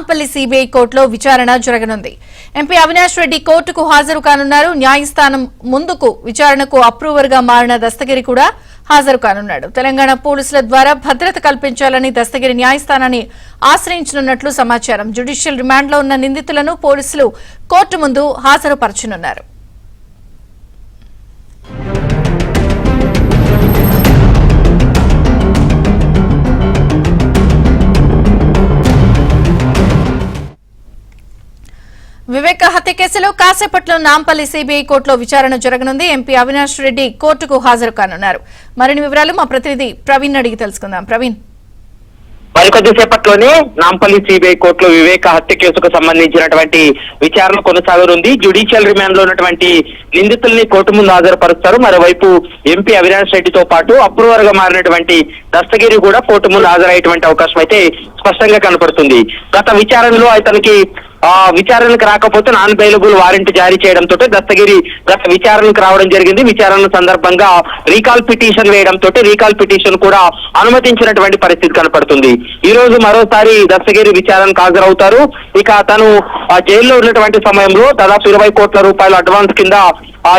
Nampally CBI కోర్టులో విచారణ జరగనుంది. ఎంపీ అవినాష్ రెడ్డి కోర్టుకు హాజరు కానున్నారు. న్యాయస్థానం ముందుకు విచారణకు అప్రూవర్ గా మారిన దస్తగిరి కూడా హాజరు కానున్నాడు. తెలంగాణ పోలీసుల ద్వారా భద్రత కల్పించాలని దస్తగిరి న్యాయస్థానాన్ని ఆశ్రయించనున్నట్లు సమాచారం. జ్యుడిషియల్ రిమాండ్లో ఉన్న నిందితులను పోలీసులు కోర్టు ముందు హాజరుపరచనున్నారు. వివేక హత్య కేసులో కాసేపట్లో నాంపల్లి సిబిఐ కోర్టులో విచారణ జరగనుంది. ఎంపీ అవినాష్ రెడ్డి కోర్టుకు హాజరు కానున్నారు. మరిన్ని వివరాలు మా ప్రతినిధి ప్రవీణ్ అడిగి తెలుసుకుందాం. ప్రవీణ్, మరికొద్దిసేపట్లోనే నాంపల్లి సిబిఐ కోర్టులో వివేక హత్య కేసుకు సంబంధించినటువంటి విచారణ కొనసాగనుంది. జ్యుడిషియల్ రిమాండ్ లో ఉన్నటువంటి నిందితుల్ని కోర్టు ముందు హాజరుపరుస్తారు. మరోవైపు ఎంపీ అవినాష్ రెడ్డితో పాటు అప్రూవర్ గా మారినటువంటి దస్తగిరి కూడా కోర్టు ముందు హాజరయ్యేటువంటి అవకాశం అయితే స్పష్టంగా కనపడుతుంది. గత విచారణలో అతనికి విచారణకు రాకపోతే నాన్ బెయిలబుల్ వారెంట్ జారీ చేయడంతో దస్తగిరి గత విచారణకు రావడం జరిగింది. విచారణ సందర్భంగా రీకాల్ పిటిషన్ వేయడంతో రీకాల్ పిటిషన్ కూడా అనుమతించినటువంటి పరిస్థితి కనపడుతుంది. ఈ రోజు మరోసారి దస్తగిరి విచారణకు హాజరవుతారు. ఇక తను జైల్లో ఉన్నటువంటి సమయంలో దాదాపు 20 కోట్ల రూపాయలు అడ్వాన్స్ కింద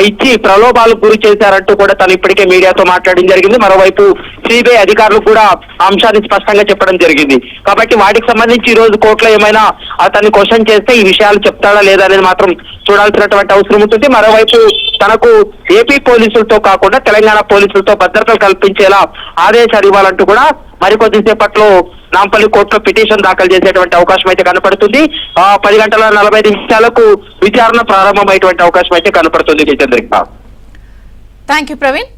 ఇచ్చి ప్రలోభాలకు గురి చేశారంటూ కూడా తను ఇప్పటికే మీడియాతో మాట్లాడడం జరిగింది. మరోవైపు సిబిఐ అధికారులు కూడా అంశాన్ని స్పష్టంగా చెప్పడం జరిగింది. కాబట్టి వాటికి సంబంధించి ఈ రోజు కోర్టులో ఏమైనా అతన్ని క్వశ్చన్ చేస్తే ఈ విషయాలు చెప్తాడా లేదా అనేది మాత్రం చూడాల్సినటువంటి అవసరం ఉంటుంది. మరోవైపు తనకు ఏపీ పోలీసులతో కాకుండా తెలంగాణ పోలీసులతో భద్రతలు కల్పించేలా ఆదేశాలు ఇవ్వాలంటూ కూడా మరికొద్దిసేపట్లో నాంపల్లి కోర్టులో పిటిషన్ దాఖలు చేసేటువంటి అవకాశం అయితే కనపడుతుంది. 10:45 విచారణ ప్రారంభమయ్యేటువంటి అవకాశం అయితే కనపడుతుంది. Chandrika, thank you Praveen.